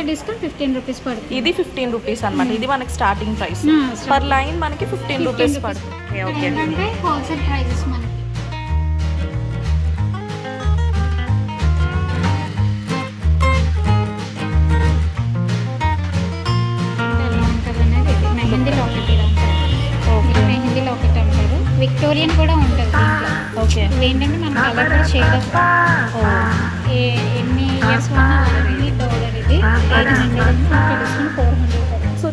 After discount 15 rupees పడుతుంది. ఇది 15 rupees అన్నమాట. ఇది మనకి స్టార్టింగ్ ప్రైస్. పర్ లైన్ మనకి 15 రూపీస్ పడుతుంది. ఓకే అంటే హోల్సేల్ ప్రైసెస్ మనకి. మెహందీ లాకెట్ అంటారు. విక్టోరియన్ కూడా ఉంటుంది. ఓకే ఏంటంటే మన కలర్ కూడా షేడ్ ఎన్ని ఇయర్స్ ఉన్నా డాలర్. ఇది 800 discount 400. So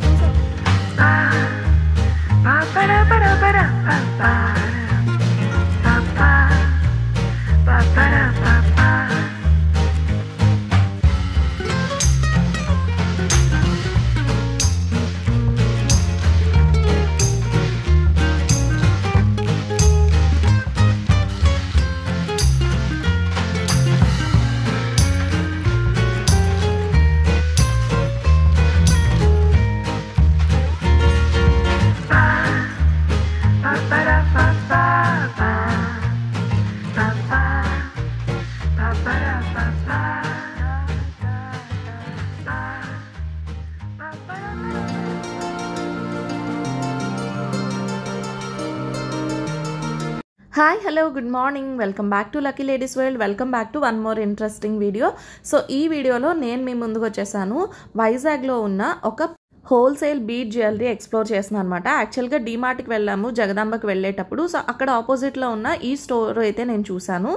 hi hello good morning, welcome back to lucky ladies world. Welcome back to one more interesting video. So ఈ వీడియోలో నేను మీ ముందుకు వచ్చేసాను. వైజాగ్లో ఉన్న ఒక హోల్సేల్ బీడ్ జ్యువెలరీ ఎక్స్ప్లోర్ చేస్తున్నాను అనమాట. యాక్చువల్గా డీమార్ట్కి వెళ్ళాము జగదాంబకి వెళ్ళేటప్పుడు. సో అక్కడ ఆపోజిట్లో ఉన్న ఈ స్టోర్ అయితే నేను చూశాను.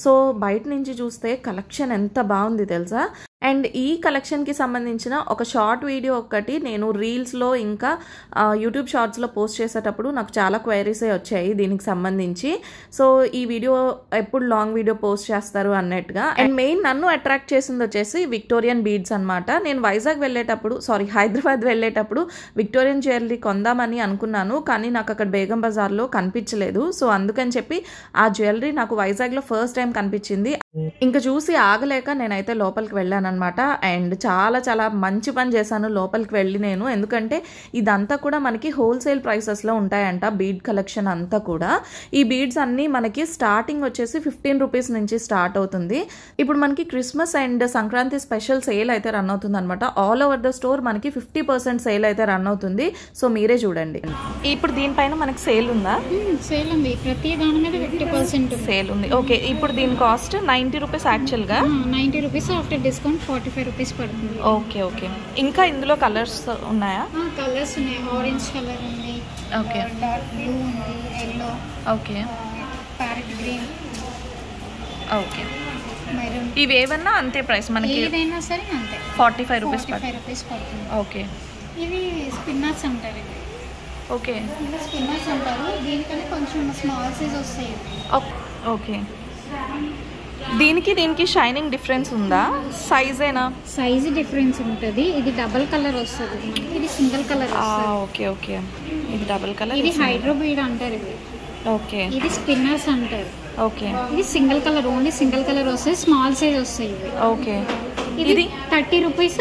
సో బయట నుంచి చూస్తే కలెక్షన్ ఎంత బాగుంది తెలుసా. అండ్ ఈ కలెక్షన్కి సంబంధించిన ఒక షార్ట్ వీడియో ఒకటి నేను రీల్స్లో ఇంకా యూట్యూబ్ షార్ట్స్లో పోస్ట్ చేసేటప్పుడు నాకు చాలా క్వైరీసే వచ్చాయి దీనికి సంబంధించి. సో ఈ వీడియో ఎప్పుడు లాంగ్ వీడియో పోస్ట్ చేస్తారు అన్నట్టుగా. అండ్ మెయిన్ నన్ను అట్రాక్ట్ చేసింది వచ్చేసి విక్టోరియన్ బీడ్స్ అనమాట. నేను వైజాగ్ వెళ్ళేటప్పుడు హైదరాబాద్ వెళ్ళేటప్పుడు విక్టోరియన్ జ్యువెలరీ కొందామని అనుకున్నాను, కానీ నాకు అక్కడ బేగం బజార్లో కనిపించలేదు. సో అందుకని చెప్పి ఆ జ్యువెలరీ నాకు వైజాగ్లో ఫస్ట్ టైం కనిపించింది. ఇంకా చూసి ఆగలేక నేనైతే లోపలికి వెళ్ళాను అనమాట. అండ్ చాలా చాలా మంచి పని చేశాను లోపలికి వెళ్ళి నేను, ఎందుకంటే ఇదంతా కూడా మనకి హోల్సేల్ ప్రైసెస్లో ఉంటాయంట బీడ్ కలెక్షన్ అంతా కూడా. ఈ బీడ్స్ అన్నీ మనకి స్టార్టింగ్ వచ్చేసి 15 రూపీస్ నుంచి స్టార్ట్ అవుతుంది. ఇప్పుడు మనకి Christmas and Sankranti special sale అయితే రన్ అవుతుంది అనమాట. ఆల్ ఓవర్ ద స్టోర్ మనకి 50% సేల్ అయితే రన్ అవుతుంది. సో మీరే చూడండి. ఇప్పుడు దీనిపైన మనకి సేల్ ఉందా? సేల్ ఉంది, ప్రతి దాని మీద 50% సేల్ ఉంది. ఓకే, ఇప్పుడు దీని కాస్ట్ 90 రూపీస్ యాక్చువల్గా. 90 రూపీస్ ఆఫ్టర్ డిస్కౌంట్ 45 రూపీస్ పడుతుంది. Okay okay. ఇంకా ఇందులో కలర్స్ ఉన్నాయా? కలర్స్ ఉన్నాయి. ఆరెంజ్ కలర్ ఉంది, ఓకే, డార్క్ బ్లూ ఉంది, yellow, okay, parrot green, okay, maroon. ఇవి ఏవన్నా అంతే ప్రైస్ మనకి? ఏదైనా సరే అంతే 45 రూపీస్ పడుతుంది. ఓకే. ఇవి స్పిన్నర్స్ అంటారు. ఇవి ఓకే, ఇవి స్పిన్నర్స్ అంటారు. దీనికన్నా కొంచెం స్మాల్ సైజ్ వస్తాయి. ఓకే. దీనికి షైనింగ్ డిఫరెన్స్ ఉందా? సైజేనా? సైజ్ డిఫరెన్స్ ఉంటుంది. ఇది డబుల్ కలర్ వస్తుంది, ఇది సింగిల్ కలర్ వస్తుంది. ఓకే ఓకే, ఇది డబుల్ కలర్. ఇది హైడ్రోబీడ్ అంటారు. ఇది ఓకే. ఇది స్పిన్నర్స్ అంటారు. ఓకే. ఇది single colour, only single colour వస్తాయి, స్మాల్ సైజ్ వస్తాయి. ఓకే. ఇది 30 రూపీస్,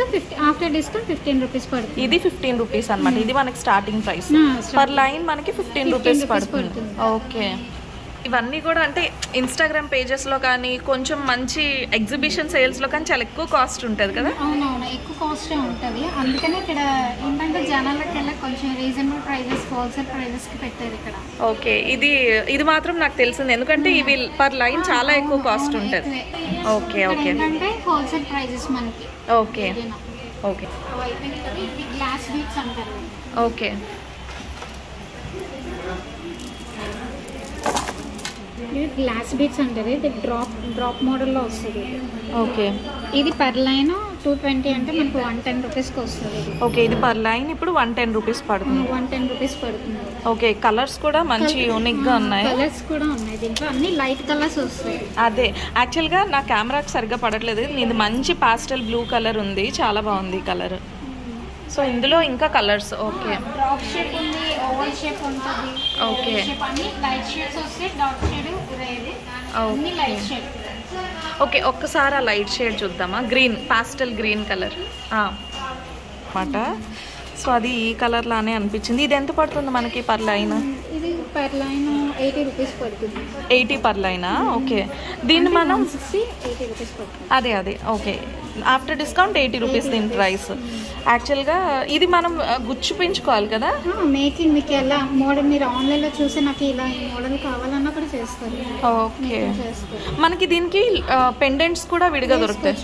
ఆఫ్టర్ డిస్కౌంట్ 15 రూపీస్ పడుతుంది. ఇది 15 రూపీస్ అనమాట. ఇది మనకి స్టార్టింగ్ ప్రైస్. పర్ లైన్ మనకి 15 రూపీస్ పడుతుంది. ఓకే. ఇవన్నీ కూడా అంటే ఇన్స్టాగ్రామ్ పేజెస్లో కానీ కొంచెం మంచి ఎగ్జిబిషన్ సేల్స్లో కానీ చాలా ఎక్కువ కాస్ట్ ఉంటుంది కదా? అవునవును, ఎక్కువ కాస్ట్ ఉంటుంది. అందుకనే ఇక్కడ ఏంటంటే జనాలకి వెళ్ళి కొంచెం రీజనబుల్ ప్రైజెస్, హోల్సేల్ ప్రైజెస్కి పెట్టారు ఇక్కడ. ఓకే, ఇది మాత్రం నాకు తెలిసింది, ఎందుకంటే ఇవి పర్ లైన్ చాలా ఎక్కువ కాస్ట్ ఉంటుంది. Okay okay. ఏంటంటే హోల్సేల్ ప్రైజెస్ మనకి. Okay okay. ఇది గ్లాస్ బీట్స్ అంటారు. ఓకే. ఇది గ్లాస్ బీట్స్ అంటారు. ఇది డ్రాప్ మోడల్లో వస్తుంది. ఓకే. ఇది పర్ లైన్ 220 అంటే మనకు 110 రూపీస్కి వస్తుంది. ఓకే, ఇది పర్ లైన్ ఇప్పుడు 110 రూపీస్ పడుతుంది. 110 రూపీస్ పడుతుంది. ఓకే. కలర్స్ కూడా మంచి యూనిక్గా ఉన్నాయి. కలర్స్ కూడా ఉన్నాయి, దీంట్లో అన్ని లైట్ కలర్స్ వస్తాయి. అదే యాక్చువల్గా నా కెమెరాకి సరిగ్గా పడట్లేదు. ఇది మంచి పాస్టల్ బ్లూ కలర్ ఉంది, చాలా బాగుంది కలర్. సో ఇందులో ఇంకా కలర్స్. ఓకే. డ్రాప్ షేప్ ఉంది, ఓవల్ షేప్ ఉంటుంది. ఓకే. అన్ని లైట్ షేడ్స్ వస్తాయి. డార్క్ షేడ్, రేడ్, అన్ని లైట్ షేడ్. ఓకే, ఒక్కసారి ఆ లైట్ షేడ్ చూద్దామా? గ్రీన్, పాస్టల్ గ్రీన్ కలర్ అన్నమాట. సో అది ఈ కలర్ లానే అనిపించింది. ఇది ఎంత పడుతుంది మనకి పర్ లైన్? ఇది పర్ లైన్ 80 రూపీస్ పడుతుంది. 80 పర్ లైనా? ఓకే. దీన్ని మనం 80 రూపీస్ పడుతుంది. అదే ఓకే. ఆఫ్టర్ డిస్కౌంట్ 80 రూపీస్ దీని ప్రైస్. యాక్చువల్గా ఇది మనం గుచ్చిపించుకోవాలి కదా? మేకింగ్ మీకు ఎలా మోడల్ మీరు ఆన్లైన్లో చూసి నాకు ఇలా ఈ మోడల్ కావాలన్నా కూడా చేస్తారు. ఓకే. మనకి దీనికి పెండెంట్స్ కూడా విడిగా దొరుకుతాయి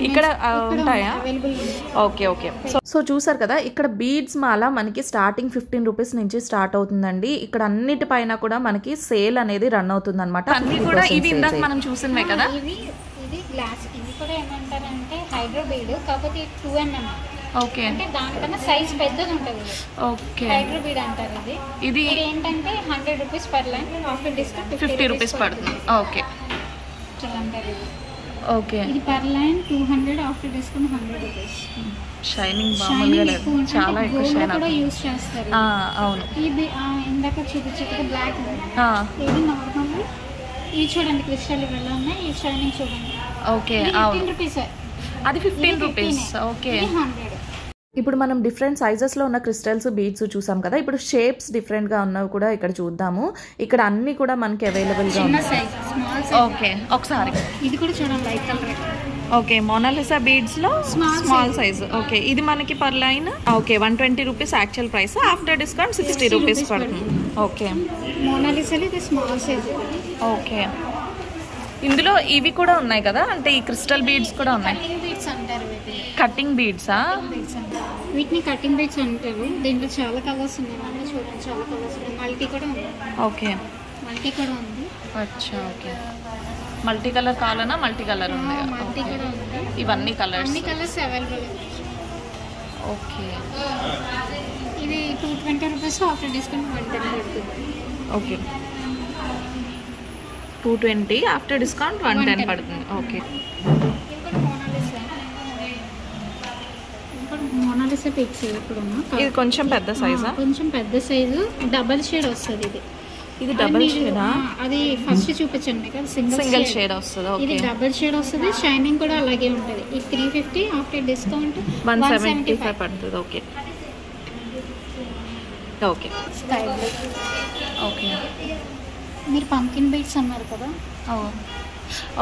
ఇక్కడ ఉంటాయా? Okay okay. సో చూసారు కదా, ఇక్కడ బీడ్స్ మాల మనకి స్టార్టింగ్ 15 రూపీస్ నుంచి స్టార్ట్ అవుతుందండి. ఇక్కడ అన్నిటిపైన కూడా మనకి సేల్ అనేది రన్ అవుతుంది అనమాట. అన్ని కూడా ఇవి ఇందాక మనం చూసినవే కదా. ఇది గ్లాస్, ఇది కూడా ఏమంటారంటే హైడ్రోబీడ్, కాకపోతే 2mm. ఓకే. అంటే దానికన్నా సైజ్ పెద్దది ఉంటుంది. ఓకే. హైడ్రోబీడ్ అంటారు. ఇది ఏంటంటే 100 rupees per line, after discount 50 rupees పడుతుంది. Okay okay. ఇది per line 200, after discount 100 rupees. Shining బాగుంది లేదు, చాలా ఎక్కువ షైన్ కూడా యూస్ చేస్తారు. అవును. ఇది ఇందాక చూపించేది బ్లాక్, ఇది నార్మల్. ఇది చూడండి క్రిస్టల్ ఇవన్నీ ఉన్నాయి. ఈ షైనింగ్ చూడండి. ఓకే. 15 రూపీస్. అది 15 రూపీస్. ఓకే. ఇప్పుడు మనం డిఫరెంట్ సైజెస్లో ఉన్న క్రిస్టల్స్ బీడ్స్ చూసాం కదా. ఇప్పుడు షేప్స్ డిఫరెంట్గా ఉన్నవి కూడా ఇక్కడ చూద్దాము. ఇక్కడ అన్ని కూడా మనకి అవైలబుల్గా ఉన్నాయి. ఓకే. ఒకసారి ఇది కూడా చూడండి, లైట్ కలర్. ఓకే. మోనాలిసా బీడ్స్లో స్మాల్ సైజ్. ఓకే. ఇది మనకి per line okay 120 rupees actual price, after discount 60 rupees పడుతుంది. ఓకే. మోనాలిసాలో ఇది స్మాల్ సైజ్. ఓకే. ఇందులో ఇవి కూడా ఉన్నాయి కదా, అంటే ఈ క్రిస్టల్ బీడ్స్ కూడా ఉన్నాయి. కటింగ్ బీడ్సా? వీటిని కటింగ్ బీడ్స్ అంటారు. దీంట్లో చాలా కలర్స్ ఉన్నాయి. చూడండి, చాలా కలర్స్ ఉన్నాయి. మల్టీ కూడా ఉంది. ఓకే. మల్టీ కూడా ఉంది. అచ్చా. ఓకే. మల్టీ కలర్ కావాలన్నా మల్టీ కలర్ ఉంది. మల్టీ కూడా ఉంది. ఇవన్నీ కలర్స్, అన్ని కలర్స్ అవైలబుల్. ఓకే. ఇది 220 రూపీస్, ఆఫ్టర్ డిస్కౌంట్ 110 పడుతుంది. ఓకే. 220, ఆఫ్టర్ డిస్కౌంట్ 110 పడుతుంది. ఓకే. మోనాలిసా పిక్స్ ఇప్పుడు ఇది కొంచెం పెద్ద సైజా? కొంచెం పెద్ద సైజు, డబల్ షేడ్ వస్తుంది. ఇది డబల్ షేడా? అది ఫస్ట్ చూపించండి మీకు. సింగిల్ షేడ్ వస్తుంది. ఇది డబల్ షేడ్ వస్తుంది. షైనింగ్ కూడా అలాగే ఉంటుంది. ఇది 350, ఆఫ్టర్ డిస్కౌంట్ 175 పడుతుంది. Okay. Okay. Sky blue. Okay. మీరు పంకిన్ బీడ్స్ అన్నారు కదా.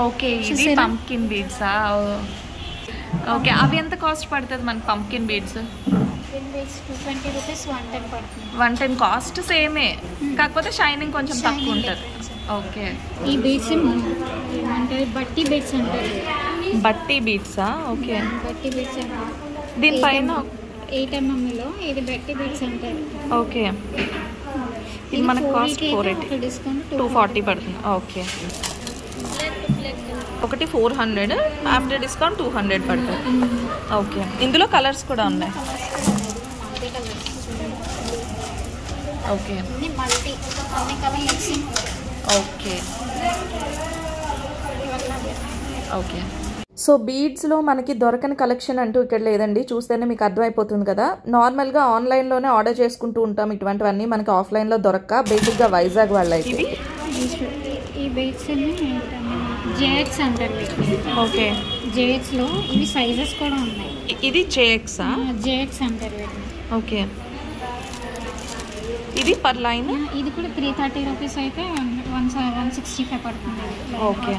ఓకే. ఇది పంకిన్ బీడ్సా? ఓకే. అవి ఎంత కాస్ట్ పడుతుంది మనకి పంకిన్ బీడ్స్? 220 రూపీస్, 110 పడుతుంది. 110 కాస్ట్ సేమే, కాకపోతే షైనింగ్ కొంచెం తక్కువ ఉంటుంది. ఓకే. ఈ బీడ్స్ ఏమంటారు? బట్టి బీడ్స్ అంటారు. బట్టి బీడ్సా? ఓకే. బట్టి బీడ్స్ అంటారు. దీనిపైన 8mm ఇది బట్టి బీడ్స్ అంటారు. ఓకే. ఇది మనకు కాస్ట్ 480, డిస్కౌంట్ 240 పడుతుంది. ఓకే. ఒకటి 400, ఆఫ్టర్ డిస్కౌంట్ 200 పడుతుంది. ఓకే. ఇందులో కలర్స్ కూడా ఉన్నాయి. ఓకే. ఓకే. ఓకే. సో బీడ్స్లో మనకి దొరకని కలెక్షన్ అంటూ ఇక్కడ లేదండి. చూస్తేనే మీకు అర్థమైపోతుంది కదా. నార్మల్గా ఆన్లైన్లోనే ఆర్డర్ చేసుకుంటూ ఉంటాం ఇటువంటివన్నీ, మనకి ఆఫ్లైన్లో దొరక్క. బేసిక్గా వైజాగ్ వాళ్ళు అయితే ఈ బీడ్స్ జేఎక్స్ అంటారు. ఓకే. జేఎక్స్లో ఇవి సైజెస్ కూడా ఉన్నాయి. ఇది జేఎక్సా? జేఎక్స్ అంటారు. ఓకే. ఇది పర్ లైన్ ఇది కూడా 330 రూపీస్ అయితే 165 పడుతుంది. ఓకే.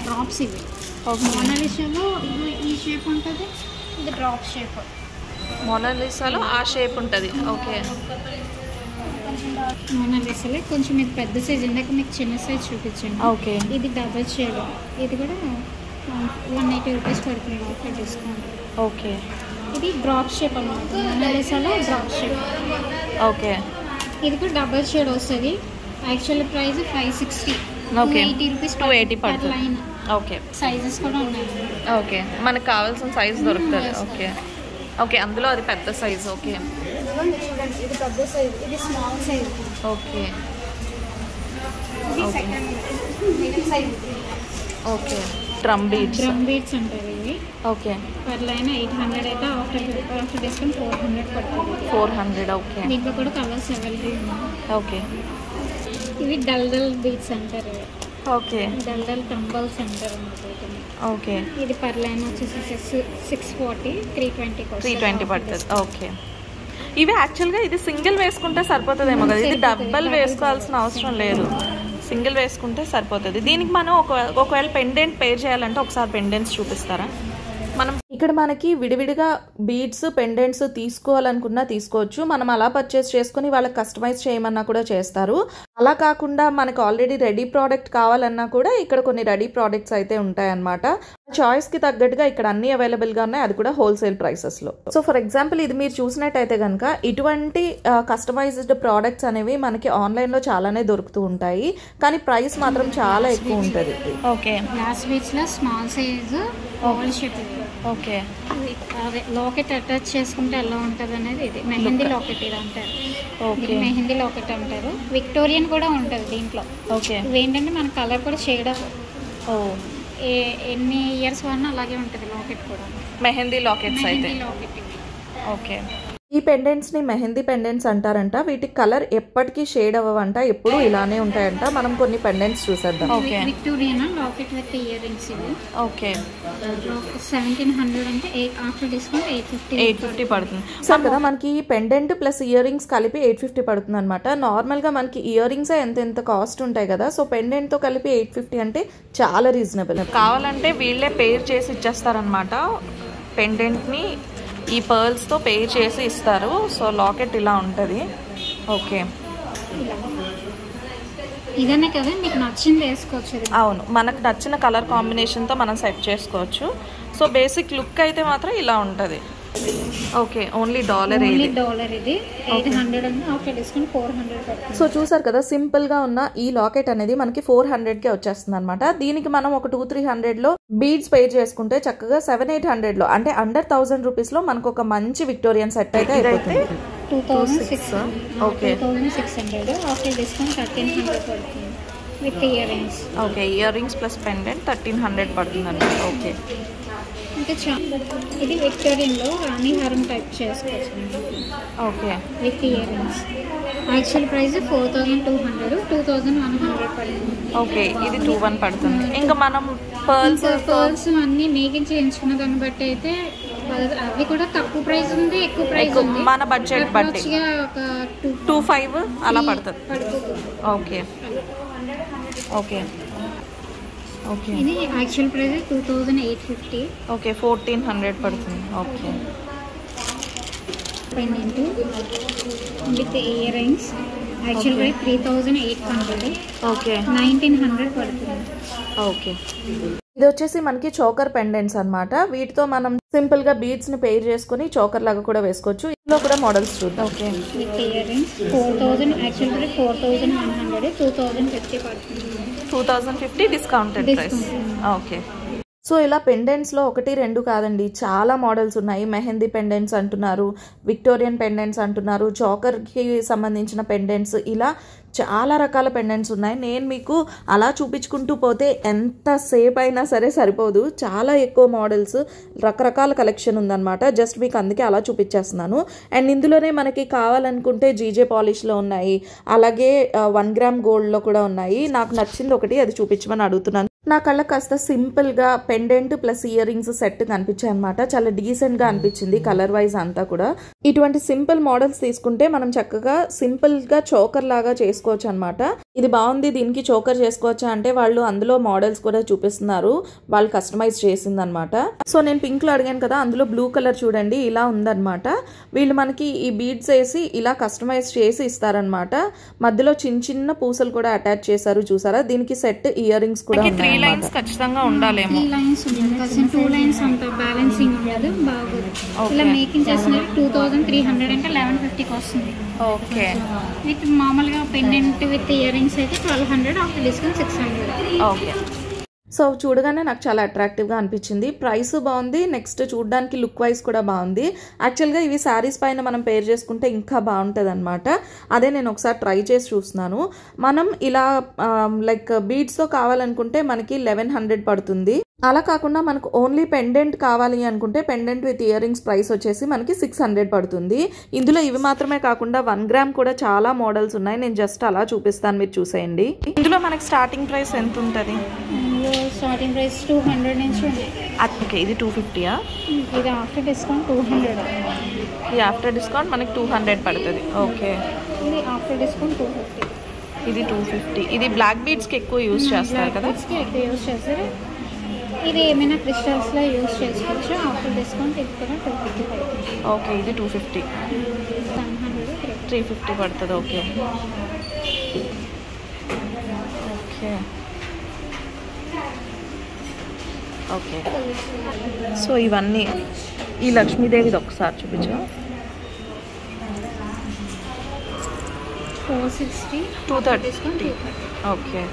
డ్రాప్స్ ఇవి. మోనాలిసాలో ఈ షేప్ ఉంటుంది, ఇది డ్రాప్ షేప్. మోనాలిసాలో ఆ షేప్ ఉంటుంది. ఓకే. మోనాలిసాలో కొంచెం ఇది పెద్ద సైజ్, ఇందాక మీకు చిన్న సైజ్ చూపించండి. ఓకే. ఇది డబల్ షేడ్. ఇది కూడా 180 రూపీస్ పడుతుంది, ఆఫ్టర్ డిస్కౌంట్. ఓకే. ఇది డ్రాప్ షేప్ అన్నమాట. మోనాలిసాలో డ్రాప్ షేప్. ఓకే. ఇది కూడా డబల్ షేడ్ వస్తుంది. Actual price 560. ఓకే. 280 రూపీస్ 280 పడుతుంది. ఓకే. సైజెస్ కూడా ఉన్నాయి. ఓకే. మనకు కావాల్సిన సైజ్ దొరుకుతుంది. ఓకే. ఓకే. అందులో అది పెద్ద సైజ్. ఓకే. చూడండి, ఇది పెద్ద సైజ్, ఇది small size. Okay. Okay. Drum beads అంటారు ఇవి. ఓకే. పర్ లైన్ 800 అయితే ఆఫ్టర్ డిస్కౌంట్ 400 పడుతుంది. 400. ఓకే. దీంట్లో కూడా కలర్స్ అవైలబుల్ ఉన్నాయి. ఓకే. ఇవి డల్ బీడ్స్ అంటారు. ఓకే. డల్ టంబల్స్ అంటారు. ఓకే. ఇది పర్ లైన్ వచ్చేసి 640, 320 పడుతుంది. ఓకే. ఇవి యాక్చువల్గా ఇది సింగిల్ వేసుకుంటే సరిపోతుందేమో కదా, ఇది డబల్ వేసుకోవాల్సిన అవసరం లేదు, సింగిల్ వేసుకుంటే సరిపోతుంది. దీనికి మనం ఒకవేళ పెండెంట్ పేర్ చేయాలంటే ఒకసారి పెండెంట్స్ చూపిస్తారా? మనం ఇక్కడ మనకి విడివిడిగా బీడ్స్ పెండెంట్స్ తీసుకోవాలనుకున్నా తీసుకోవచ్చు. మనం అలా పర్చేస్ చేసుకుని వాళ్ళకి కస్టమైజ్ చేయమన్నా కూడా చేస్తారు. అలా కాకుండా మనకు ఆల్రెడీ రెడీ ప్రోడక్ట్ కావాలన్నా కూడా ఇక్కడ కొన్ని రెడీ ప్రోడక్ట్స్ అయితే ఉంటాయన్నమాట. చాయిస్కి తగ్గట్టుగా ఇక్కడ అన్ని అవైలబుల్గా ఉన్నాయి, అది కూడా హోల్సేల్ ప్రైసెస్లో. సో ఫర్ ఎగ్జాంపుల్ ఇది మీరు చూసినట్టయితే కనుక ఇటువంటి కస్టమైజ్డ్ ప్రోడక్ట్స్ అనేవి మనకి ఆన్లైన్లో చాలానే దొరుకుతూ ఉంటాయి, కానీ ప్రైస్ మాత్రం చాలా ఎక్కువ ఉంటుంది. ఓకే. గ్లాస్ బీడ్స్లో small size oval shape. Okay. అదే లాకెట్ అటాచ్ చేసుకుంటే ఎలా ఉంటుంది అనేది ఇది మెహందీ లాకెట్ ఇది అంటారు. ఓకే. మెహందీ లాకెట్ అంటారు. విక్టోరియన్ కూడా ఉంటుంది దీంట్లో. ఓకే. ఇవేంటంటే మన కలర్ కూడా షేడ్ ఎన్ని ఇయర్స్ వాడినా అలాగే ఉంటుంది లాకెట్ కూడా. మెహందీ లాకెట్స్ అయితే. లాకెట్. ఓకే. ఈ పెండెంట్స్ని మెహందీ పెండెంట్స్ అంటారంట. వీటి కలర్ ఎప్పటికీ షేడ్ అవ్వవంట, ఎప్పుడు ఇలానే ఉంటాయంట. మనం కొన్ని పెండెంట్స్ చూసేద్దాం. Okay. Victorian locket with ear rings ఇవి. ఓకే. 1700 అంటే ఆఫ్టర్ డిస్కౌంట్ 850 పడుతుంది. సార్ కదా మనకి పెండెంట్ ప్లస్ ఇయర్ రింగ్స్ కలిపి 850 పడుతుంది అనమాట. నార్మల్గా మనకి ఇయర్ రింగ్స్ ఎంత కాస్ట్ ఉంటాయి కదా, సో పెండెంట్తో కలిపి 850 అంటే చాలా రీజనబుల్. కావాలంటే వీళ్ళే పేర్ చేసి ఇచ్చేస్తారనమాట. పెండెంట్ని ఈ పర్ల్స్తో పే చేసి ఇస్తారు. సో లాకెట్ ఇలా ఉంటుంది. ఓకే. ఇదనే కదా మీకు నచ్చింది వేసుకోవచ్చు. అవును, మనకు నచ్చిన కలర్ కాంబినేషన్తో మనం సెట్ చేసుకోవచ్చు. సో బేసిక్ లుక్ అయితే మాత్రం ఇలా ఉంటుంది. ఓకే. ఓన్లీ డాలర్ ఇది 800 అంటే ఆఫ్టర్ డిస్కౌంట్ 400 పడుతుంది. సో చూసారు కదా, సింపుల్గా ఉన్న ఈ లాకెట్ అనేది మనకి 400కే వచ్చేస్తుంది అనమాట. దీనికి మనం ఒక 200-300లో బీడ్స్ పే చేసుకుంటే చక్కగా 700-800లో అంటే అండర్ 1000 రూపీస్లో మనకు ఒక మంచి విక్టోరియన్ సెట్ అయితే అయిపోతుంది. 2600. ఓకే. 2600 ఆఫ్టర్ డిస్కౌంట్ 1300 పడుతుంది with ear rings. Okay. Ear rings plus pendant 1300 పడుతుంది అండి. ఓకే. ఇంకా ఇది విక్టోరియన్లో రాణి హారం టైప్ చేసుకోవచ్చు. Okay. With ear rings. Actual price 4200, 2100 పడుతుంది. ఓకే. ఇది 21 పడుతుంది. ఇంకా మనం పర్ల్స్ అన్నీ మేకింగ్ చేయించుకున్న దాన్ని బట్టి అయితే అవి కూడా తక్కువ ప్రైస్ ఉంది, ఎక్కువ ప్రైస్ ఉంది. మన బడ్జెట్ బట్టి ఒక 25 అలా పడుతుంది. ఓకే. ఓకే. ఓకే. ఇది యాక్చువల్ ప్రైస్ 2850. ఓకే. 1400 పడుతుంది. Okay. Pendant with ear rings actual price 3800. Okay. 1900 పడుతుంది. ఓకే. ఇది వచ్చేసి మనకి చోకర్ పెండెంట్స్ అనమాట. వీటితో మనం సింపుల్ గా బీడ్స్ ని పెయిర్ చేసుకుని చోకర్ లాగా కూడా వేసుకోవచ్చు. ఇందులో కూడా మోడల్స్ చూద్దాం. Okay. With ear rings 4000 actual price 4100, 2050 పడుతుంది. 2050 డిస్కౌంటెడ్ ప్రైస్. ఓకే. సో ఇలా పెండెంట్స్లో 1-2 కాదండి, చాలా మోడల్స్ ఉన్నాయి. మెహందీ పెండెంట్స్ అంటున్నారు, విక్టోరియన్ పెండెంట్స్ అంటున్నారు, చోకర్కి సంబంధించిన పెండెంట్స్, ఇలా చాలా రకాల పెండెంట్స్ ఉన్నాయి. నేను మీకు అలా చూపించుకుంటూ పోతే ఎంతసేపు అయినా సరే సరిపోదు. చాలా ఎక్కువ మోడల్స్, రకరకాల కలెక్షన్ ఉందన్నమాట. జస్ట్ మీకు అందుకే అలా చూపించేస్తున్నాను. అండ్ ఇందులోనే మనకి కావాలనుకుంటే జీజే పాలిష్లో ఉన్నాయి, అలాగే 1 గ్రామ్ గోల్డ్లో కూడా ఉన్నాయి. నాకు నచ్చింది ఒకటి, అది చూపించమని అడుగుతున్నాను. నా కళ్ళకి కాస్త సింపుల్గా pendant plus ear rings set కనిపించాయి అనమాట. చాలా డీసెంట్గా అనిపించింది కలర్ వైజ్ అంతా కూడా. ఇటువంటి సింపుల్ మోడల్స్ తీసుకుంటే మనం చక్కగా సింపుల్గా చోకర్ లాగా చేసుకోవచ్చు అనమాట. ఇది బాగుంది, దీనికి చోకర్ చేసుకోవచ్చా అంటే వాళ్ళు అందులో మోడల్స్ కూడా చూపిస్తున్నారు, వాళ్ళు కస్టమైజ్ చేసింది అనమాట. సో నేను పింక్లో అడిగాను కదా, అందులో బ్లూ కలర్ చూడండి ఇలా ఉందన్నమాట. వీళ్ళు మనకి ఈ బీడ్స్ వేసి ఇలా కస్టమైజ్ చేసి ఇస్తారనమాట. మధ్యలో చిన్న చిన్న పూసలు కూడా అటాచ్ చేశారు, చూసారా. దీనికి సెట్ ఇయర్ రింగ్స్ కూడా ఉన్నాయి. 3 లైన్స్ ఖచ్చితంగా ఉండాలేమో. 3 లైన్స్ ఉన్నాయి, 2 లైన్స్ అంత బ్యాలెన్సింగ్ ఉండదు, బాగుంది. ఇలా మేకింగ్ చేసినవి 2300 అంటే 1150కి వస్తుంది. ఓకే. విత్ మామూలుగా పెండెంట్ విత్ ఇయర్ రింగ్స్ అయితే 1200, ఆఫ్టర్ డిస్కౌంట్ 600. ఓకే. సో చూడగానే నాకు చాలా అట్రాక్టివ్గా అనిపించింది. ప్రైస్ బాగుంది, నెక్స్ట్ చూడడానికి లుక్ వైజ్ కూడా బాగుంది. యాక్చువల్గా ఇవి శారీస్ పైన మనం పేర్ చేసుకుంటే ఇంకా బాగుంటుంది అనమాట. అదే నేను ఒకసారి ట్రై చేసి చూస్తున్నాను. మనం ఇలా లైక్ బీడ్స్తో కావాలనుకుంటే మనకి 1100 పడుతుంది. అలా కాకుండా మనకు ఓన్లీ పెండెంట్ కావాలి అనుకుంటే pendant with ear rings price వచ్చేసి మనకి 600 పడుతుంది. ఇందులో ఇవి మాత్రమే కాకుండా 1 గ్రామ్ కూడా చాలా మోడల్స్ ఉన్నాయి. నేను జస్ట్ అలా చూపిస్తాను, మీరు చూసేయండి. ఇందులో మనకి స్టార్టింగ్ ప్రైస్ ఎంత ఉంటుంది? స్టార్టింగ్ ప్రైస్ 200 నుంచి ఉన్నాయి. ఓకే, ఇది 250యా? ఇది ఆఫ్టర్ డిస్కౌంట్ 200. ఇది ఆఫ్టర్ డిస్కౌంట్ మనకి 200 పడుతుంది. ఓకే, ఇది ఆఫ్టర్ డిస్కౌంట్ 250. ఇది 250. ఇది బ్లాక్ బీడ్స్కి ఎక్కువ యూజ్ చేస్తారు కదా? ఎక్కువ యూజ్ చేస్తారు. ఇది ఏమైనా క్రిస్టల్స్లో యూజ్ చేసుకోవచ్చు. ఆఫ్టర్ డిస్కౌంట్ ఇది కూడా 250 పడుతుంది. ఓకే, ఇది 250. 350 పడుతుంది. Okay okay okay. సో ఇవన్నీ ఈ లక్ష్మీదేవిది ఒకసారి చూపించు. 460, 230. ఓకే,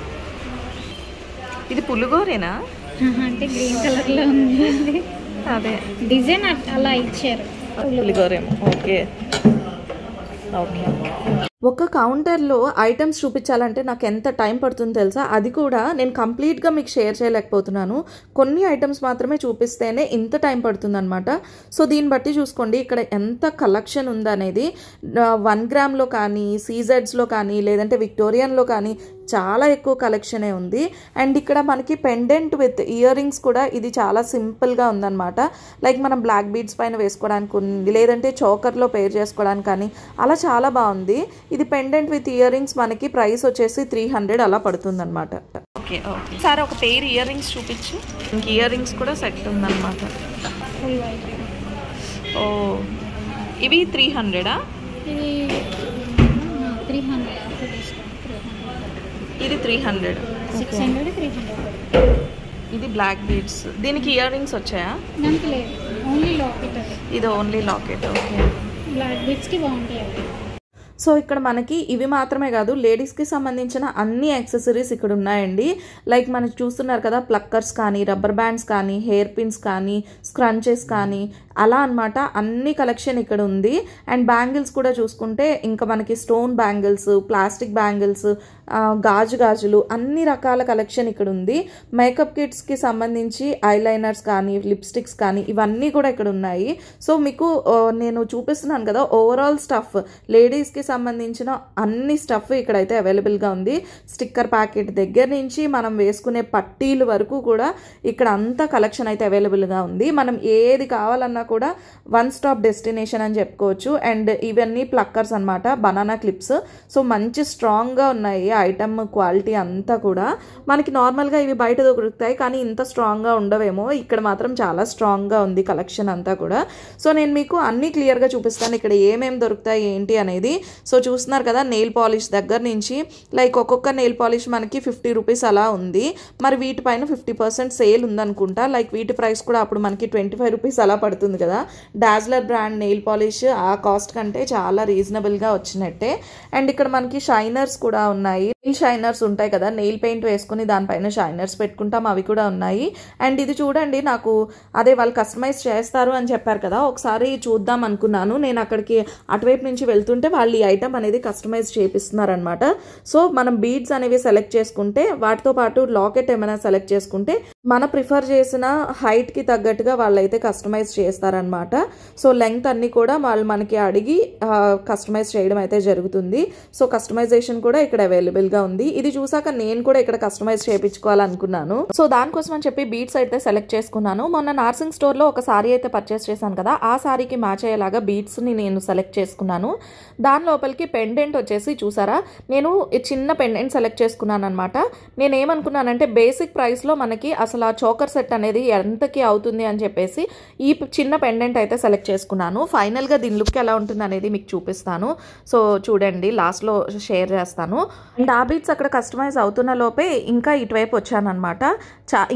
ఇది పులిగోరేనా? అంటే గ్రీన్ కలర్లో ఉంది. అదే డిజైన్ అలా ఇచ్చారు. పులిగోరేమో. Okay okay. ఒక కౌంటర్లో ఐటమ్స్ చూపించాలంటే నాకు ఎంత టైం పడుతుందో తెలుసా? అది కూడా నేను కంప్లీట్గా మీకు షేర్ చేయలేకపోతున్నాను. కొన్ని ఐటమ్స్ మాత్రమే చూపిస్తేనే ఇంత టైం పడుతుంది అనమాట. సో దీన్ని బట్టి చూసుకోండి ఇక్కడ ఎంత కలెక్షన్ ఉందనేది. 1 గ్రామ్లో కానీ, సీజెడ్స్లో కానీ, లేదంటే విక్టోరియన్లో కానీ చాలా ఎక్కువ కలెక్షనే ఉంది. అండ్ ఇక్కడ మనకి పెండెంట్ విత్ ఇయర్ రింగ్స్ కూడా ఇది చాలా సింపుల్గా ఉందన్నమాట. లైక్ మనం బ్లాక్ బీడ్స్ పైన వేసుకోవడానికి ఉంది, లేదంటే చోకర్లో పేర్ చేసుకోవడానికి కానీ అలా చాలా బాగుంది. ఇది పెండెంట్ విత్ ఇయర్ రింగ్స్ మనకి ప్రైస్ వచ్చేసి 300 అలా పడుతుంది అనమాట. Okay okay. సార్ ఒక పేర్ ఇయర్ రింగ్స్ చూపించు. ఇంక ఇయర్ రింగ్స్ కూడా సెట్ ఉందన్నమాట. ఓ, ఇవి 300ఆ? ఇది 300. ఇది 300. 600, 300. ఇది బ్లాక్ బీడ్స్. దీనికి ఇయర్ రింగ్స్ వచ్చాయా? దానికి లేదు, ఓన్లీ లాకెట్. ఇది ఓన్లీ లాకెట్. ఓకే, బ్లాక్ బీడ్స్కి బాగుంటాయి. సో ఇక్కడ మనకి ఇవి మాత్రమే కాదు, లేడీస్కి సంబంధించిన అన్ని యాక్సెసరీస్ ఇక్కడ ఉన్నాయండి. లైక్ మనకి చూస్తున్నారు కదా, ప్లక్కర్స్ కానీ, రబ్బర్ బ్యాండ్స్ కానీ, హెయిర్ పిన్స్ కానీ, స్క్రంచెస్ కానీ అలా అనమాట. అన్ని కలెక్షన్ ఇక్కడ ఉంది. అండ్ బ్యాంగిల్స్ కూడా చూసుకుంటే ఇంకా మనకి స్టోన్ బ్యాంగిల్స్, ప్లాస్టిక్ బ్యాంగిల్స్, గాజులు అన్ని రకాల కలెక్షన్ ఇక్కడ ఉంది. మేకప్ కిట్స్కి సంబంధించి ఐలైనర్స్ కానీ, లిప్స్టిక్స్ కానీ ఇవన్నీ కూడా ఇక్కడ ఉన్నాయి. సో మీకు నేను చూపిస్తున్నాను కదా, ఓవరాల్ స్టఫ్ లేడీస్కి సంబంధించిన అన్ని స్టఫ్ ఇక్కడైతే అవైలబుల్గా ఉంది. స్టిక్కర్ ప్యాకెట్ దగ్గర నుంచి మనం వేసుకునే పట్టీలు వరకు కూడా ఇక్కడ అంతా కలెక్షన్ అయితే అవైలబుల్గా ఉంది. మనం ఏది కావాలన్నా కూడా వన్ స్టాప్ డెస్టినేషన్ అని చెప్పుకోవచ్చు. అండ్ ఇవన్నీ ప్లక్కర్స్ అనమాట, బనానా క్లిప్స్. సో మంచి స్ట్రాంగ్గా ఉన్నాయి ఐటమ్ క్వాలిటీ అంతా కూడా. మనకి నార్మల్గా ఇవి బయట దొరుకుతాయి కానీ ఇంత స్ట్రాంగ్గా ఉండవేమో, ఇక్కడ మాత్రం చాలా స్ట్రాంగ్గా ఉంది కలెక్షన్ అంతా కూడా. సో నేను మీకు అన్నీ క్లియర్గా చూపిస్తాను ఇక్కడ ఏమేమి దొరుకుతాయి ఏంటి అనేది. సో చూస్తున్నారు కదా, నెయిల్ పాలిష్ దగ్గర నుంచి లైక్ ఒక్కొక్క నెయిల్ పాలిష్ మనకి 50 రూపీస్ అలా ఉంది. మరి వీటిపైన 50% సేల్ ఉందనుకుంటా. లైక్ వీటి ప్రైస్ కూడా అప్పుడు మనకి 25 రూపీస్ అలా పడుతుంది కదా. డాజ్లర్ బ్రాండ్ నెయిల్ పాలిష్ ఆ కాస్ట్ కంటే చాలా రీజనబుల్గా వచ్చినట్టే. అండ్ ఇక్కడ మనకి షైనర్స్ కూడా ఉన్నాయి. నెయిల్ షైనర్స్ ఉంటాయి కదా, నెయిల్ పెయింట్ వేసుకుని దానిపైన షైనర్స్ పెట్టుకుంటాం, అవి కూడా ఉన్నాయి. అండ్ ఇది చూడండి, నాకు అదే వాళ్ళు కస్టమైజ్ చేస్తారు అని చెప్పారు కదా, ఒకసారి చూద్దాం అనుకున్నాను. నేను అక్కడికి అటువైపు నుంచి వెళ్తుంటే వాళ్ళు ఈ ఐటమ్ అనేది కస్టమైజ్ చేపిస్తున్నారనమాట. సో మనం బీడ్స్ అనేవి సెలెక్ట్ చేసుకుంటే వాటితో పాటు లాకెట్ ఏమైనా సెలెక్ట్ చేసుకుంటే మన ప్రిఫర్ చేసిన హైట్కి తగ్గట్టుగా వాళ్ళైతే కస్టమైజ్ చేస్తారనమాట. సో లెంగ్త్ అన్నీ కూడా వాళ్ళు మనకి అడిగి కస్టమైజ్ చేయడం అయితే జరుగుతుంది. సో కస్టమైజేషన్ కూడా ఇక్కడ అవైలబుల్గా ఉంది. ఇది చూసాక నేను కూడా ఇక్కడ కస్టమైజ్ చేయించుకోవాలనుకున్నాను. సో దానికోసం అని చెప్పి బీడ్స్ అయితే సెలెక్ట్ చేసుకున్నాను. మొన్న నార్సింగ్ స్టోర్లో ఒక సారీ అయితే పర్చేస్ చేశాను కదా, ఆ సారీకి మ్యాచ్ అయ్యేలాగా బీడ్స్ని నేను సెలెక్ట్ చేసుకున్నాను. దాని లోపలికి పెండెంట్ వచ్చేసి చూసారా, నేను చిన్న పెండెంట్ సెలెక్ట్ చేసుకున్నాను అనమాట. నేను ఏమనుకున్నానంటే బేసిక్ ప్రైస్లో మనకి అసలు ఆ చోకర్ సెట్ అనేది ఎంతకి అవుతుంది అని చెప్పేసి ఈ చిన్న పెండెంట్ అయితే సెలెక్ట్ చేసుకున్నాను. ఫైనల్గా దీని లుక్ ఎలా ఉంటుంది అనేది మీకు చూపిస్తాను. సో చూడండి, లాస్ట్లో షేర్ చేస్తాను. అండ్ ఆ బీట్స్ అక్కడ కస్టమైజ్ అవుతున్న లోపే ఇంకా ఇటువైపు వచ్చాను అనమాట.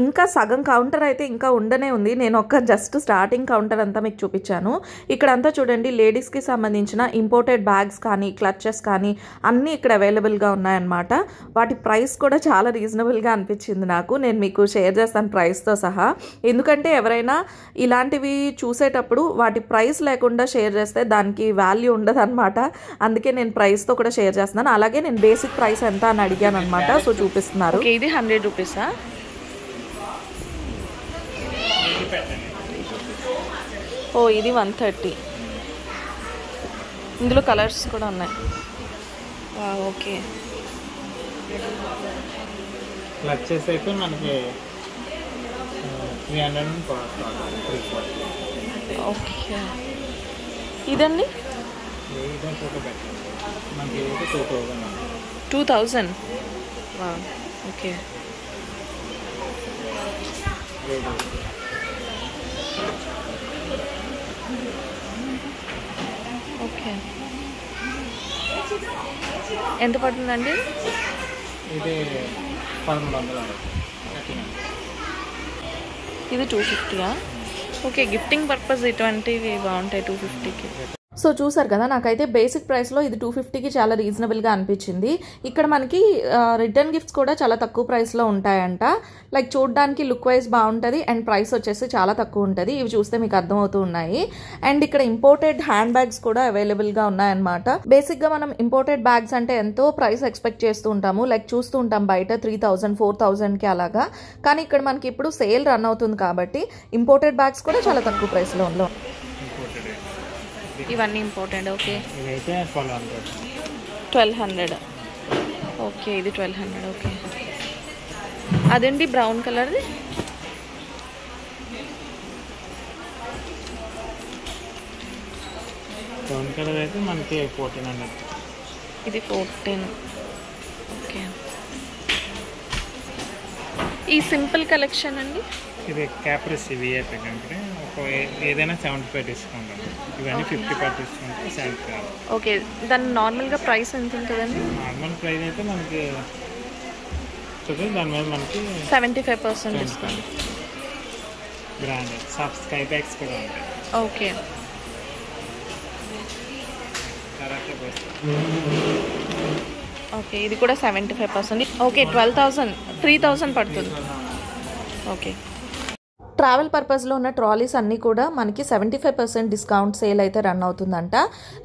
ఇంకా సగం కౌంటర్ అయితే ఇంకా ఉండనే ఉంది. నేను ఒక జస్ట్ స్టార్టింగ్ కౌంటర్ అంతా మీకు చూపించాను. ఇక్కడంతా చూడండి, లేడీస్కి సంబంధించిన ఇంపోర్టెడ్ బ్యాగ్స్ కానీ, క్లచెస్ కానీ అన్నీ ఇక్కడ అవైలబుల్గా ఉన్నాయన్నమాట. వాటి ప్రైస్ కూడా చాలా రీజనబుల్గా అనిపించింది నాకు. నేను మీకు షేర్ చేస్తాను ప్రైస్తో సహా. ఎందుకంటే ఎవరైనా ఇలాంటివి చూసేటప్పుడు వాటి ప్రైస్ లేకుండా షేర్ చేస్తే దానికి వాల్యూ ఉండదు అనమాట. అందుకే నేను ప్రైస్తో కూడా షేర్ చేస్తున్నాను. అలాగే నేను బేసిక్ ప్రైస్ ఎంత అని అడిగాను అనమాట. సో చూపిస్తున్నారు. ఇది 100 రూపీసా? ఓ ఇది 130. ఇందులో కలర్స్ కూడా ఉన్నాయి. ఓకే. క్లచెస్ అయితే మనకి 300. ఓకే. ఇదండి మనకి 2000. ఓకే. ఓకే. ఎంత పడుతుందండి ఇది? 1300. ఇది 250. ఓకే. గిఫ్టింగ్ పర్పస్ ఇటువంటివి బాగుంటాయి 250కి. సో చూసారు కదా, నాకైతే బేసిక్ ప్రైస్లో ఇది 250కి చాలా రీజనబుల్గా అనిపించింది. ఇక్కడ మనకి రిటర్న్ గిఫ్ట్స్ కూడా చాలా తక్కువ ప్రైస్లో ఉంటాయంట. లైక్ చూడడానికి లుక్ వైజ్ బాగుంటుంది అండ్ ప్రైస్ వచ్చేసి చాలా తక్కువ ఉంటుంది. ఇవి చూస్తే మీకు అర్థమవుతూ ఉన్నాయి. అండ్ ఇక్కడ ఇంపోర్టెడ్ హ్యాండ్ బ్యాగ్స్ కూడా అవైలబుల్గా ఉన్నాయన్నమాట. బేసిక్గా మనం ఇంపోర్టెడ్ బ్యాగ్స్ అంటే ఎంతో ప్రైస్ ఎక్స్పెక్ట్ చేస్తూ ఉంటాము. లైక్ చూస్తూ ఉంటాం బయట 3000, 4000కి అలాగా. కానీ ఇక్కడ మనకి ఇప్పుడు సేల్ రన్ అవుతుంది కాబట్టి ఇంపోర్టెడ్ బ్యాగ్స్ కూడా చాలా తక్కువ ప్రైస్లో ఉన్నాయి. ఇవన్నీ ఇంపార్టెంట్. ఓకే. ఇదైతే 1200. ఓకే. ఇది 1200. ఓకే. అదండి బ్రౌన్ కలర్ది. బ్రౌన్ కలర్ అయితే మనకి 1400. ఇది 14. ఓకే. ఈ సింపుల్ కలెక్షన్ అండి. ఇది క్యాప్రిస్ విఐపీ కంపెనీ. ఏదైనా 75 డిస్కౌంట్. ఇవన్నీ 50% డిస్కౌంట్ 75. ఓకే. దాని నార్మల్గా ప్రైస్ ఎంత ఉంటుందండి? నార్మల్ ప్రైస్ అయితే మనకి దాని మీద మనకి 75% డిస్కౌంట్. బ్రాండెడ్ స్కై బ్యాగ్స్ కూడా ఉంటాయి. ఓకే. ఓకే. ఇది కూడా 75%. ఓకే. 12,000, 3,000 పడుతుంది. ఓకే. ట్రావెల్ పర్పస్లో ఉన్న ట్రాలీస్ అన్నీ కూడా మనకి 75% డిస్కౌంట్ సేల్ అయితే రన్ అవుతుందంట.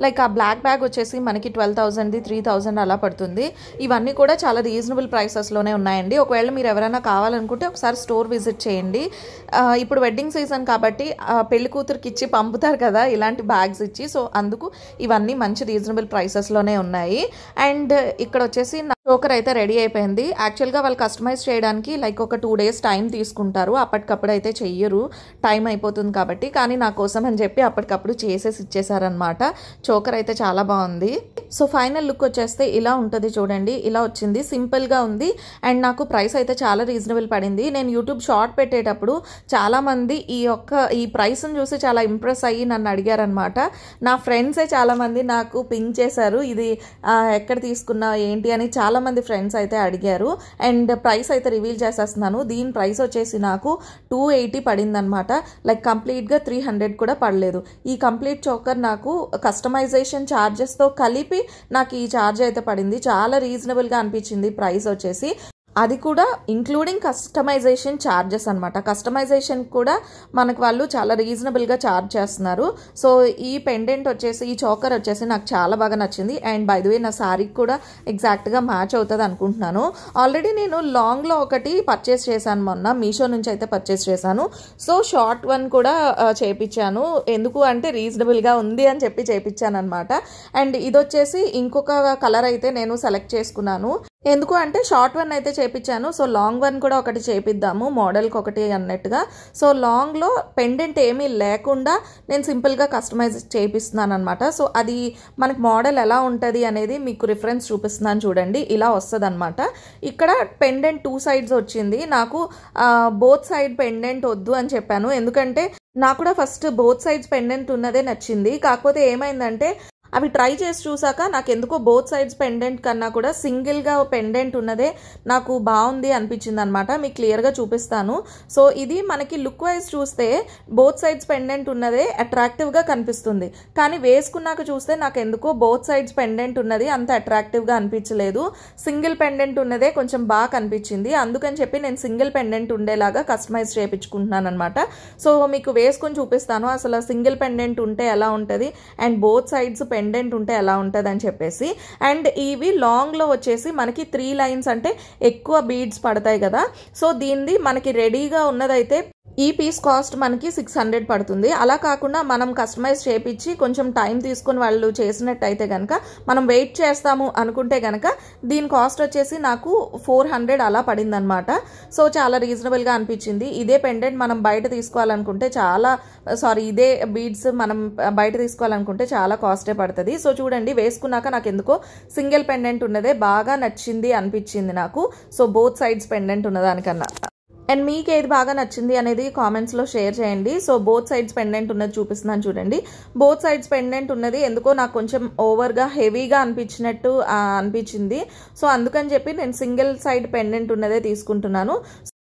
లైక్ ఆ బ్లాక్ బ్యాగ్ వచ్చేసి మనకి 12,000, 3,000 అలా పడుతుంది. ఇవన్నీ కూడా చాలా రీజనబుల్ ప్రైసెస్లోనే ఉన్నాయండి. ఒకవేళ మీరు ఎవరైనా కావాలనుకుంటే ఒకసారి స్టోర్ విజిట్ చేయండి. ఇప్పుడు వెడ్డింగ్ సీజన్ కాబట్టి పెళ్లి కూతురికి ఇచ్చి పంపుతారు కదా ఇలాంటి బ్యాగ్స్ ఇచ్చి. సో అందుకు ఇవన్నీ మంచి రీజనబుల్ ప్రైసెస్లోనే ఉన్నాయి. అండ్ ఇక్కడ వచ్చేసి చోకర్ అయితే రెడీ అయిపోయింది. యాక్చువల్గా వాళ్ళు కస్టమైజ్ చేయడానికి లైక్ ఒక 2 days టైం తీసుకుంటారు. అప్పటికప్పుడు అయితే చెయ్యరు, టైం అయిపోతుంది కాబట్టి. కానీ నా కోసం అని చెప్పి అప్పటికప్పుడు చేసేసి ఇచ్చేసారనమాట. చోకర్ అయితే చాలా బాగుంది. సో ఫైనల్ లుక్ వచ్చేస్తే ఇలా ఉంటుంది చూడండి. ఇలా వచ్చింది, సింపుల్గా ఉంది. అండ్ నాకు ప్రైస్ అయితే చాలా రీజనబుల్ పడింది. నేను యూట్యూబ్ షార్ట్ పెట్టేటప్పుడు చాలామంది ఈ ప్రైస్ని చూసి చాలా ఇంప్రెస్ అయ్యి నన్ను అడిగారనమాట. నా ఫ్రెండ్సే చాలామంది నాకు పింక్ చేశారు, ఇది ఎక్కడ తీసుకున్నా ఏంటి అని చాలామంది ఫ్రెండ్స్ అయితే అడిగారు. అండ్ ప్రైస్ అయితే రివీల్ చేసేస్తున్నాను. దీని ప్రైస్ వచ్చేసి నాకు 280 పడింది అనమాట. లైక్ కంప్లీట్గా 300 కూడా పడలేదు. ఈ కంప్లీట్ చోకర్ నాకు కస్టమైజేషన్ ఛార్జెస్తో కలిపి నాకు ఈ ఛార్జ్ అయితే పడింది. చాలా రీజనబుల్గా అనిపించింది ప్రైస్ వచ్చేసి. అది కూడా ఇంక్లూడింగ్ కస్టమైజేషన్ ఛార్జెస్ అనమాట. కస్టమైజేషన్ కూడా మనకు వాళ్ళు చాలా రీజనబుల్గా ఛార్జ్ చేస్తున్నారు. సో ఈ పెండెంట్ వచ్చేసి, ఈ చోకర్ వచ్చేసి నాకు చాలా బాగా నచ్చింది. అండ్ బై ద వే నా శారీకి కూడా ఎగ్జాక్ట్గా మ్యాచ్ అవుతుంది అనుకుంటున్నాను. ఆల్రెడీ నేను లాంగ్లో ఒకటి పర్చేస్ చేశాను మొన్న, మీషో నుంచి అయితే పర్చేస్ చేశాను. సో షార్ట్ వన్ కూడా చేయించాను. ఎందుకు అంటే రీజనబుల్గా ఉంది అని చెప్పి చేయించాను అనమాట. అండ్ ఇది వచ్చేసి ఇంకొక కలర్ అయితే నేను సెలెక్ట్ చేసుకున్నాను. ఎందుకు అంటే షార్ట్ వన్ అయితే చేయించాను, సో లాంగ్ వన్ కూడా ఒకటి చేపిద్దాము మోడల్కి ఒకటి అన్నట్టుగా. సో లాంగ్లో పెండెంట్ ఏమీ లేకుండా నేను సింపుల్గా కస్టమైజ్ చేపిస్తున్నాను అనమాట. సో అది మనకి మోడల్ ఎలా ఉంటుంది అనేది మీకు రిఫరెన్స్ చూపిస్తున్నాను చూడండి. ఇలా వస్తుంది అనమాట. ఇక్కడ పెండెంట్ 2 sides వచ్చింది. నాకు బోత్ సైడ్ పెండెంట్ వద్దు అని చెప్పాను, ఎందుకంటే నాకు కూడా ఫస్ట్ బోత్ సైడ్స్ పెండెంట్ ఉన్నదే నచ్చింది. కాకపోతే ఏమైందంటే అవి ట్రై చేసి చూసాక నాకు ఎందుకో బోత్ సైడ్స్ పెండెంట్ కన్నా కూడా సింగిల్గా పెండెంట్ ఉన్నదే నాకు బాగుంది అనిపించింది అనమాట. మీకు క్లియర్గా చూపిస్తాను. సో ఇది మనకి లుక్ వైజ్ చూస్తే బోత్ సైడ్స్ పెండెంట్ ఉన్నదే అట్రాక్టివ్గా కనిపిస్తుంది. కానీ వేసుకున్నాక చూస్తే నాకు ఎందుకో బోత్ సైడ్స్ పెండెంట్ ఉన్నది అంత అట్రాక్టివ్గా అనిపించలేదు. సింగిల్ పెండెంట్ ఉన్నదే కొంచెం బాగా కనిపించింది. అందుకని చెప్పి నేను సింగిల్ పెండెంట్ ఉండేలాగా కస్టమైజ్ చేయించుకుంటున్నాను అనమాట. సో మీకు వేసుకొని చూపిస్తాను అసలు సింగిల్ పెండెంట్ ఉంటే ఎలా ఉంటుంది అండ్ బోత్ సైడ్స్ పెండెంట్ ఉంటే ఎలా ఉంటుంది అని చెప్పేసి. అండ్ ఇవి లాంగ్లో వచ్చేసి మనకి 3 lines అంటే ఎక్కువ బీడ్స్ పడతాయి కదా. సో దీనిది మనకి రెడీగా ఉన్నదైతే ఈ పీస్ కాస్ట్ మనకి 600 పడుతుంది. అలా కాకుండా మనం కస్టమైజ్ చేయించి కొంచెం టైం తీసుకుని వాళ్ళు చేసినట్టయితే కనుక మనం వెయిట్ చేస్తాము అనుకుంటే కనుక దీని కాస్ట్ వచ్చేసి నాకు 400 అలా పడింది అనమాట. సో చాలా రీజనబుల్గా అనిపించింది. ఇదే పెండెంట్ మనం బయట తీసుకోవాలనుకుంటే ఇదే బీడ్స్ మనం బయట తీసుకోవాలనుకుంటే చాలా కాస్టే పడుతుంది. సో చూడండి, వేసుకున్నాక నాకు ఎందుకో సింగిల్ పెండెంట్ ఉన్నదే బాగా నచ్చింది అనిపించింది నాకు. సో బోత్ సైడ్స్ పెండెంట్ ఉన్నదానికన్నా. అండ్ మీకు ఏది బాగా నచ్చింది అనేది కామెంట్స్లో షేర్ చేయండి. సో బోత్ సైడ్స్ పెండెంట్ ఉన్నది చూపిస్తున్నాను చూడండి. బోత్ సైడ్స్ పెండెంట్ ఉన్నది ఎందుకో నాకు కొంచెం ఓవర్గా హెవీగా అనిపించింది. సో అందుకని చెప్పి నేను సింగిల్ సైడ్ పెండెంట్ ఉన్నదే తీసుకుంటున్నాను.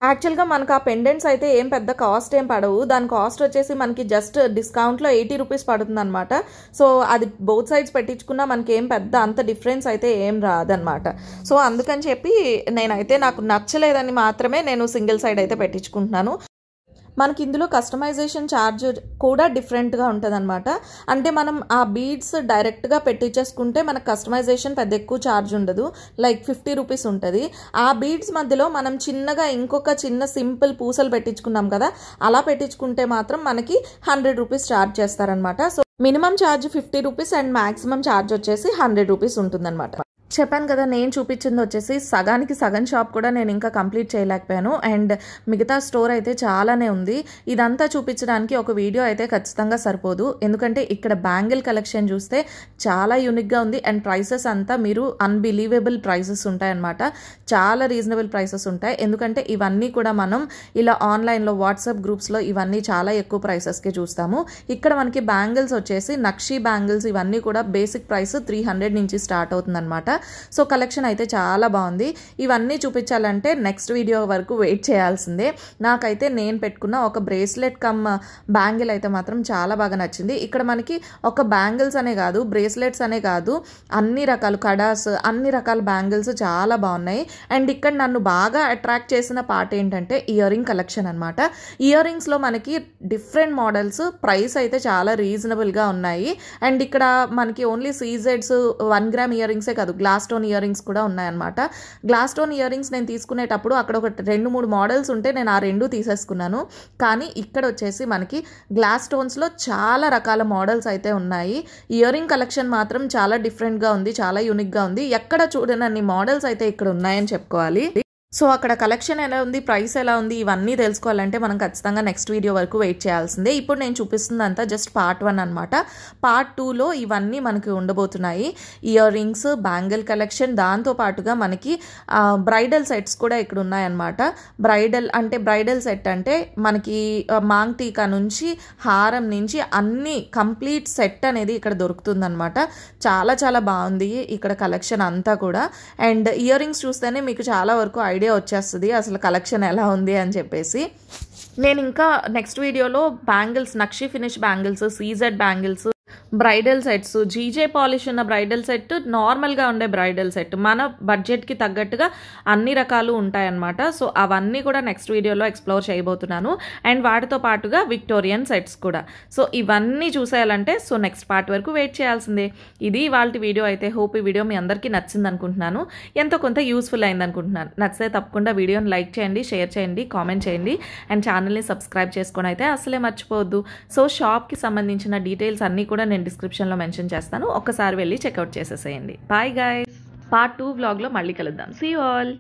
యాక్చువల్గా మనకు ఆ పెండెంట్స్ అయితే ఏం పెద్ద కాస్ట్ ఏం పడవు. దాని కాస్ట్ వచ్చేసి మనకి జస్ట్ డిస్కౌంట్లో 80 రూపీస్ పడుతుంది అనమాట. సో అది బోత్ సైడ్స్ పెట్టించుకున్నా మనకి ఏం పెద్ద అంత డిఫరెన్స్ అయితే ఏం రాదనమాట. సో అందుకని చెప్పి నేనైతే నాకు నచ్చలేదని మాత్రమే నేను సింగిల్ సైడ్ అయితే పెట్టించుకుంటున్నాను. మనకి ఇందులో కస్టమైజేషన్ ఛార్జ్ కూడా డిఫరెంట్గా ఉంటుంది అనమాట. అంటే మనం ఆ బీడ్స్ డైరెక్ట్గా పెట్టించేసుకుంటే మనకు కస్టమైజేషన్ పెద్ద ఎక్కువ ఛార్జ్ ఉండదు, లైక్ 50 రూపీస్ ఉంటుంది. ఆ బీడ్స్ మధ్యలో మనం చిన్నగా ఇంకొక చిన్న సింపుల్ పూసలు పెట్టించుకున్నాం కదా, అలా పెట్టించుకుంటే మాత్రం మనకి 100 రూపీస్ ఛార్జ్ చేస్తారనమాట. So minimum charge 50 rupees and maximum charge వచ్చేసి 100 రూపీస్ ఉంటుందన్నమాట. చెప్పాను కదా, నేను చూపించింది వచ్చేసి సగానికి సగం షాప్ కూడా నేను ఇంకా కంప్లీట్ చేయలేకపోయాను. అండ్ మిగతా స్టోర్ అయితే చాలానే ఉంది. ఇదంతా చూపించడానికి ఒక వీడియో అయితే ఖచ్చితంగా సరిపోదు. ఎందుకంటే ఇక్కడ బ్యాంగిల్ కలెక్షన్ చూస్తే చాలా యూనిక్గా ఉంది. అండ్ ప్రైసెస్ అంతా మీరు అన్బిలీవబుల్ ప్రైసెస్ ఉంటాయన్నమాట. చాలా రీజనబుల్ ప్రైసెస్ ఉంటాయి. ఎందుకంటే ఇవన్నీ కూడా మనం ఇలా ఆన్లైన్లో వాట్సాప్ గ్రూప్స్లో ఇవన్నీ చాలా ఎక్కువ ప్రైసెస్కే చూస్తాము. ఇక్కడ మనకి బ్యాంగిల్స్ వచ్చేసి నక్షి బ్యాంగిల్స్ ఇవన్నీ కూడా బేసిక్ ప్రైస్ 300 నుంచి స్టార్ట్ అవుతుందన్నమాట. సో కలెక్షన్ అయితే చాలా బాగుంది. ఇవన్నీ చూపించాలంటే నెక్స్ట్ వీడియో వరకు వెయిట్ చేయాల్సిందే. నాకైతే నేను పెట్టుకున్న ఒక బ్రేస్లెట్ కమ్ బ్యాంగిల్ అయితే మాత్రం చాలా బాగా నచ్చింది. ఇక్కడ మనకి ఒక బ్యాంగిల్స్ అనే కాదు, బ్రేస్లెట్స్ అనే కాదు, అన్ని రకాల కడాస్, అన్ని రకాల బ్యాంగిల్స్ చాలా బాగున్నాయి. అండ్ ఇక్కడ నన్ను బాగా అట్రాక్ట్ చేసిన పార్ట్ ఏంటంటే ఇయర్ రింగ్ కలెక్షన్ అనమాట. ఇయర్ రింగ్స్లో మనకి డిఫరెంట్ మోడల్స్, ప్రైస్ అయితే చాలా రీజనబుల్గా ఉన్నాయి. అండ్ ఇక్కడ మనకి ఓన్లీ సీజెడ్స్ 1 గ్రామ్ ఇయర్ రింగ్సే కాదు, గ్లాస్ స్టోన్ ఇయర్ రింగ్స్ కూడా ఉన్నాయన్నమాట. గ్లాస్ స్టోన్ ఇయర్ రింగ్స్ నేను తీసుకునేటప్పుడు అక్కడ ఒక 2-3 మోడల్స్ ఉంటే నేను ఆ 2 తీసేసుకున్నాను. కానీ ఇక్కడ వచ్చేసి మనకి గ్లాస్ స్టోన్స్లో చాలా రకాల మోడల్స్ అయితే ఉన్నాయి. ఇయర్ రింగ్ కలెక్షన్ మాత్రం చాలా డిఫరెంట్గా ఉంది, చాలా యూనిక్గా ఉంది. ఎక్కడ చూడనన్ని మోడల్స్ అయితే ఇక్కడ ఉన్నాయని చెప్పుకోవాలి. సో అక్కడ కలెక్షన్ ఎలా ఉంది, ప్రైస్ ఎలా ఉంది, ఇవన్నీ తెలుసుకోవాలంటే మనం ఖచ్చితంగా నెక్స్ట్ వీడియో వరకు వెయిట్ చేయాల్సిందే. ఇప్పుడు నేను చూపిస్తుందంతా జస్ట్ పార్ట్ 1 అనమాట. పార్ట్ 2లో ఇవన్నీ మనకి ఉండబోతున్నాయి. ఇయర్ రింగ్స్, బ్యాంగిల్ కలెక్షన్, దాంతోపాటుగా మనకి బ్రైడల్ సెట్స్ కూడా ఇక్కడ ఉన్నాయన్నమాట. బ్రైడల్ సెట్ అంటే మనకి మాంగ్ టీకా నుంచి హారం నుంచి అన్ని కంప్లీట్ సెట్ అనేది ఇక్కడ దొరుకుతుందన్నమాట. చాలా చాలా బాగుంది ఇక్కడ కలెక్షన్ అంతా కూడా. అండ్ ఇయర్ రింగ్స్ చూస్తేనే మీకు చాలా వరకు ఐడియా వచ్చేస్తుంది అసలు కలెక్షన్ ఎలా ఉంది అని చెప్పేసి. నేను ఇంకా నెక్స్ట్ వీడియోలో బ్యాంగిల్స్, నక్షి finish bangles, CZ bangles, bridal sets, GJ polish ఉన్న బ్రైడల్ సెట్, నార్మల్గా ఉండే బ్రైడల్ సెట్, మన బడ్జెట్కి తగ్గట్టుగా అన్ని రకాలు ఉంటాయన్నమాట. సో అవన్నీ కూడా నెక్స్ట్ వీడియోలో ఎక్స్ప్లోర్ చేయబోతున్నాను. అండ్ వాటితో పాటుగా విక్టోరియన్ సెట్స్ కూడా. సో ఇవన్నీ చూసేయాలంటే సో నెక్స్ట్ పార్ట్ వరకు వెయిట్ చేయాల్సిందే. ఇది వాళ్ళ వీడియో అయితే. హోప్ ఈ వీడియో మీ అందరికీ నచ్చింది అనుకుంటున్నాను, ఎంతో కొంత యూస్ఫుల్ అయింది అనుకుంటున్నాను. నచ్చితే తప్పకుండా వీడియోని లైక్ చేయండి, షేర్ చేయండి, కామెంట్ చేయండి. అండ్ ఛానల్ని సబ్స్క్రైబ్ చేసుకొని అయితే అసలే మర్చిపోవద్దు. సో షాప్కి సంబంధించిన డీటెయిల్స్ అన్నీ కూడా నేను డిస్క్రిప్షన్లో మెన్షన్ చేస్తాను. ఒక్కసారి వెళ్ళి చెక్అవుట్ చేసేసేయండి. Bye guys. పార్ట్ 2 వ్లాగ్లో మళ్ళీ కలుద్దాం. See you all.